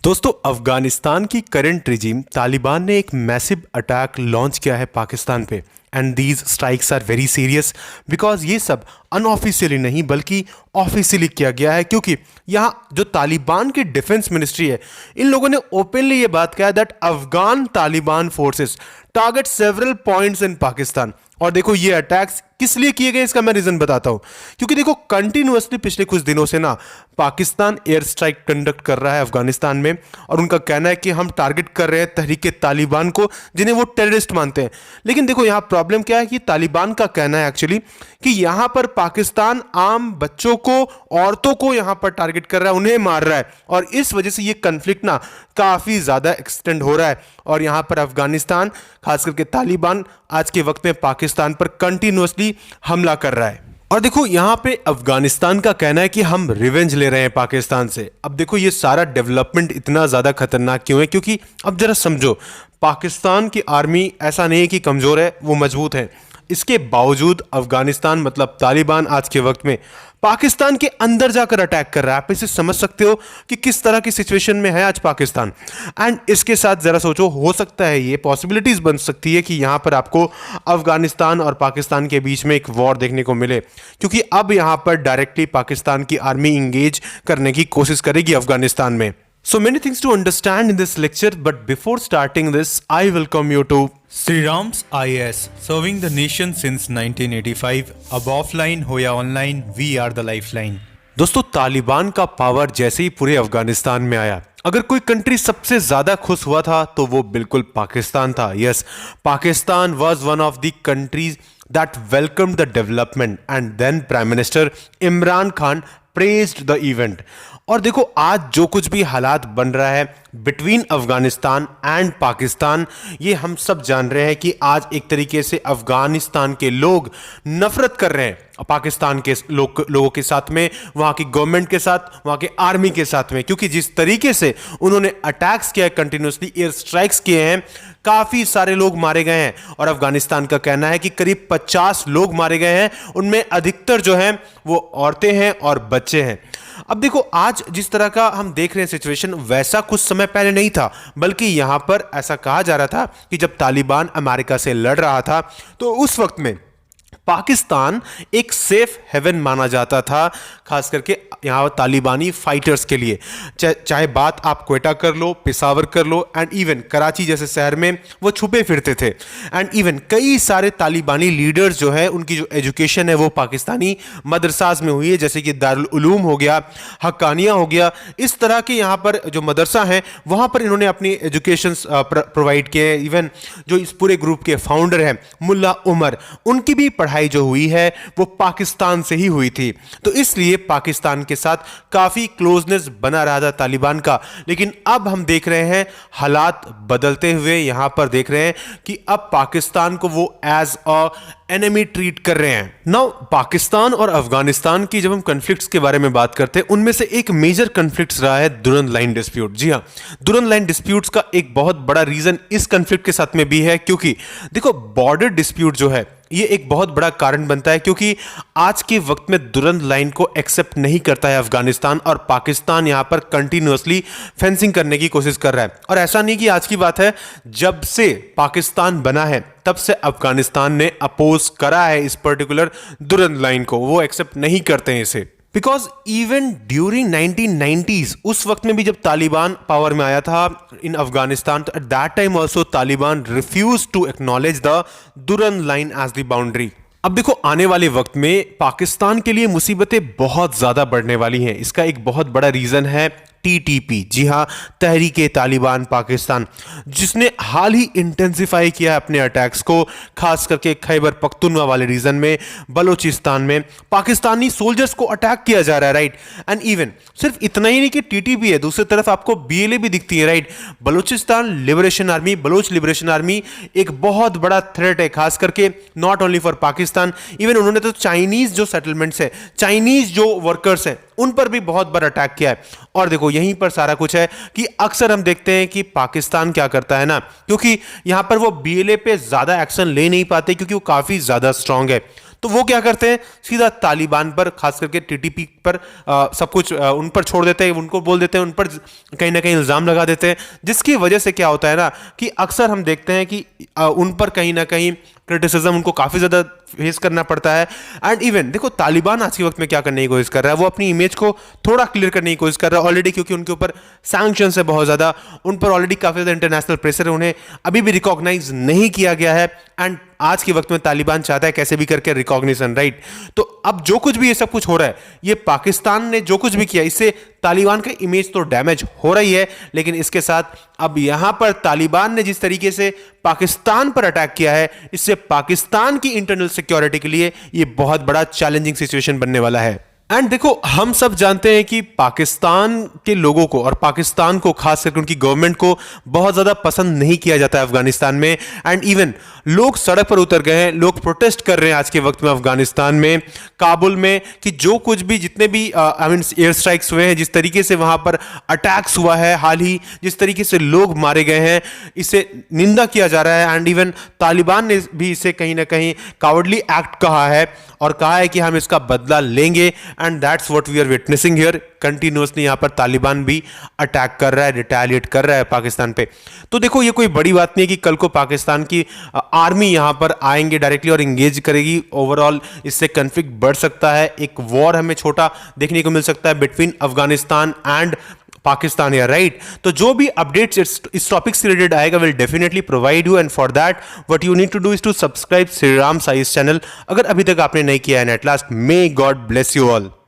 दोस्तों, अफगानिस्तान की current regime Taliban ने एक मैसिव अटैक लॉन्च किया है पाकिस्तान पे। And these strikes are very serious because ये सब अनऑफिशियली नहीं बल्कि ऑफिशियली किया गया है, क्योंकि यहाँ जो तालिबान की डिफेंस मिनिस्ट्री है, इन लोगों ने ओपनली ये बात कहा that Afghan Taliban forces target several points in Pakistan. और देखो, ये अटैक्स किस लिए किए गए इसका मैं रीजन बताता हूं। क्योंकि देखो, कंटिन्यूअसली पिछले कुछ दिनों से ना पाकिस्तान एयर स्ट्राइक कंडक्ट कर रहा है अफगानिस्तान में, और उनका कहना है कि हम टारगेट कर रहे हैं तहरीक तालिबान को, जिन्हें वो टेररिस्ट मानते हैं। लेकिन देखो, यहाँ प्रॉब्लम क्या है कि तालिबान का कहना है एक्चुअली कि यहाँ पर पाकिस्तान आम बच्चों को, औरतों को यहाँ पर टारगेट कर रहा है, उन्हें मार रहा है, और इस वजह से ये कन्फ्लिक्ट ना काफी ज्यादा एक्सटेंड हो रहा है। और यहाँ पर अफगानिस्तान, खास करके तालिबान, आज के वक्त में पाकिस्तान पर कंटिन्यूअसली हमला कर रहा है। और देखो, यहाँ पे अफगानिस्तान का कहना है कि हम रिवेंज ले रहे हैं पाकिस्तान से। अब देखो, ये सारा डेवलपमेंट इतना ज़्यादा खतरनाक क्यों है? क्योंकि अब जरा समझो, पाकिस्तान की आर्मी ऐसा नहीं है कि कमज़ोर है, वो मजबूत है। इसके बावजूद अफगानिस्तान मतलब तालिबान आज के वक्त में पाकिस्तान के अंदर जाकर अटैक कर रहा है। आप इसे समझ सकते हो कि किस तरह की सिचुएशन में है आज पाकिस्तान। एंड इसके साथ जरा सोचो, हो सकता है ये पॉसिबिलिटीज बन सकती है कि यहां पर आपको अफगानिस्तान और पाकिस्तान के बीच में एक वॉर देखने को मिले, क्योंकि अब यहां पर डायरेक्टली पाकिस्तान की आर्मी इंगेज करने की कोशिश करेगी अफगानिस्तान में। So many things to understand in this lecture, but before starting this, I welcome you to Sri Ram's IAS, serving the nation since 1985. अब ऑफलाइन हो या online, we are the lifeline. दोस्तों, तालिबान का पावर जैसे ही पूरे अफगानिस्तान में आया, अगर कोई कंट्री सबसे ज्यादा खुश हुआ था तो वो बिल्कुल पाकिस्तान था। Yes, Pakistan was one of the countries that welcomed the development, and then prime minister Imran Khan praised the event. और देखो, आज जो कुछ भी हालात बन रहा है बिटवीन अफगानिस्तान एंड पाकिस्तान, ये हम सब जान रहे हैं कि आज एक तरीके से अफगानिस्तान के लोग नफरत कर रहे हैं पाकिस्तान के लोगों के साथ में, वहां की गवर्नमेंट के साथ, वहां के आर्मी के साथ में। क्योंकि जिस तरीके से उन्होंने अटैक्स किया है, कंटिन्यूसली एयर स्ट्राइक्स किए हैं, काफी सारे लोग मारे गए हैं। और अफगानिस्तान का कहना है कि करीब 50 लोग मारे गए हैं, उनमें अधिकतर जो हैं वो औरतें हैं और बच्चे हैं। अब देखो, आज जिस तरह का हम देख रहे हैं सिचुएशन, वैसा कुछ समय पहले नहीं था, बल्कि यहां पर ऐसा कहा जा रहा था कि जब तालिबान अमेरिका से लड़ रहा था तो उस वक्त में पाकिस्तान एक सेफ हेवन माना जाता था, खास करके यहाँ तालिबानी फाइटर्स के लिए। चाहे बात आप क्वेटा कर लो, पेशावर कर लो, एंड इवन कराची जैसे शहर में वो छुपे फिरते थे। एंड इवन कई सारे तालिबानी लीडर्स जो है, उनकी जो एजुकेशन है वो पाकिस्तानी मदरसाज में हुई है, जैसे कि दारुल उलूम हो गया, हक्कानिया हो गया। इस तरह के यहाँ पर जो मदरसा हैं, वहाँ पर इन्होंने अपनी एजुकेशन प्रोवाइड किए। इवन जो इस पूरे ग्रुप के फाउंडर हैं मुल्ला उमर, उनकी भी पढ़ाई जो हुई है वो पाकिस्तान से ही हुई थी। तो इसलिए पाकिस्तान के साथ काफी क्लोजनेस बना रहा था तालिबान का। लेकिन अब हम देख रहे हैं हालात बदलते हुए, यहां पर देख रहे हैं कि अब पाकिस्तान को वो एज अ एनिमी ट्रीट कर रहे हैं। नाउ, पाकिस्तान और अफगानिस्तान की जब हम कन्फ्लिक्ट्स के बारे में बात करते हैं, उनमें से एक मेजर कन्फ्लिक्ट्स रहा है दुरंद लाइन डिस्प्यूट। जी हाँ, दुरंद लाइन डिस्प्यूट्स का एक बहुत बड़ा रीजन इस कन्फ्लिक्ट के साथ में भी है, क्योंकि देखो, बॉर्डर डिस्प्यूट जो है ये एक बहुत बड़ा कारण बनता है, क्योंकि आज के वक्त में दुरंद लाइन को एक्सेप्ट नहीं करता है अफगानिस्तान, और पाकिस्तान यहां पर कंटिन्यूअसली फेंसिंग करने की कोशिश कर रहा है। और ऐसा नहीं कि आज की बात है, जब से पाकिस्तान बना है तब से अफगानिस्तान ने अपोज करा है इस पर्टिकुलर दुरंद लाइन को, वो एक्सेप्ट नहीं करते हैं इसे। बिकॉज इवन ड्यूरिंग 1990s, उस वक्त में भी जब तालिबान पावर में आया था इन अफगानिस्तान, तो at that time also Taliban refuse to acknowledge the Durand line as the boundary. अब देखो, आने वाले वक्त में पाकिस्तान के लिए मुसीबतें बहुत ज्यादा बढ़ने वाली हैं। इसका एक बहुत बड़ा रीजन है टीटीपी। जी हाँ, तहरीके तालिबान पाकिस्तान, जिसने हाल ही इंटेंसिफाई किया है अपने अटैक्स को, खास करके खैबर पख्तूनख्वा वाले रीजन में, बलोचिस्तान में पाकिस्तानी सोल्जर्स को अटैक किया जा रहा है, राइट। एंड इवन सिर्फ इतना ही नहीं कि टीटीपी है, दूसरी तरफ आपको बीएलए भी दिखती है, right. Balochistan liberation army, Baloch liberation army एक बहुत बड़ा थ्रेट है, खास करके not only for Pakistan. Even उन्होंने तो चाइनीज जो सेटलमेंट्स है, चाइनीज जो वर्कर्स हैं, उन पर भी बहुत बार अटैक किया है। और देखो, यहीं पर सारा कुछ है कि अक्सर हम देखते हैं कि पाकिस्तान क्या करता है ना, क्योंकि यहां पर वो बीएलए पे ज्यादा एक्शन ले नहीं पाते, क्योंकि वो काफी ज्यादा स्ट्रांग है, तो वो क्या करते हैं, सीधा तालिबान पर, खास करके टीटीपी पर सब कुछ उन पर छोड़ देते हैं, उनको बोल देते हैं, उन पर कहीं ना कहीं इल्ज़ाम लगा देते हैं, जिसकी वजह से क्या होता है ना कि अक्सर हम देखते हैं कि उन पर कहीं ना कहीं क्रिटिसिज्म उनको काफ़ी ज़्यादा फेस करना पड़ता है। एंड इवन देखो तालिबान आज के वक्त में क्या करने की कोशिश कर रहा है, वो अपनी इमेज को थोड़ा क्लियर करने की कोशिश कर रहा है ऑलरेडी, क्योंकि उनके ऊपर सैंक्शंस है बहुत ज़्यादा, उन पर ऑलरेडी काफ़ी ज़्यादा इंटरनेशनल प्रेशर है, उन्हें अभी भी रिकॉग्नाइज नहीं किया गया है। एंड आज के वक्त में तालिबान चाहता है कैसे भी करके रिकॉग्निशन, राइट। तो अब जो कुछ भी ये सब कुछ हो रहा है, ये पाकिस्तान ने जो कुछ भी किया, इससे तालिबान का इमेज तो डैमेज हो रही है, लेकिन इसके साथ अब यहां पर तालिबान ने जिस तरीके से पाकिस्तान पर अटैक किया है, इससे पाकिस्तान की इंटरनल सिक्योरिटी के लिए ये बहुत बड़ा चैलेंजिंग सिचुएशन बनने वाला है। एंड देखो हम सब जानते हैं कि पाकिस्तान के लोगों को और पाकिस्तान को, खास करके उनकी गवर्नमेंट को बहुत ज़्यादा पसंद नहीं किया जाता है अफगानिस्तान में। एंड इवन लोग सड़क पर उतर गए हैं, लोग प्रोटेस्ट कर रहे हैं आज के वक्त में अफगानिस्तान में, काबुल में, कि जो कुछ भी जितने भी एयर स्ट्राइक्स हुए हैं, जिस तरीके से वहाँ पर अटैक्स हुआ है हाल ही, जिस तरीके से लोग मारे गए हैं, इसे निंदा किया जा रहा है। एंड इवन तालिबान ने भी इसे कहीं ना कहीं कावर्डली एक्ट कहा है और कहा है कि हम इसका बदला लेंगे। And that's what we are witnessing here. Continuously यहां पर तालिबान भी अटैक कर रहा है, रिटेलिएट कर रहा है पाकिस्तान पे। तो देखो ये कोई बड़ी बात नहीं है कि कल को पाकिस्तान की आर्मी यहां पर आएंगे डायरेक्टली और इंगेज करेगी। ओवरऑल इससे कन्फ्लिक्ट बढ़ सकता है, एक वॉर हमें छोटा देखने को मिल सकता है बिटवीन अफगानिस्तान एंड पाकिस्तान या राइट। तो जो भी अपडेट्स इस टॉपिक से रिलेटेड आएगा will definitely provide you, and for that what you need to do is to subscribe Shriram science channel, अगर अभी तक आपने नहीं किया है। At last may God bless you all.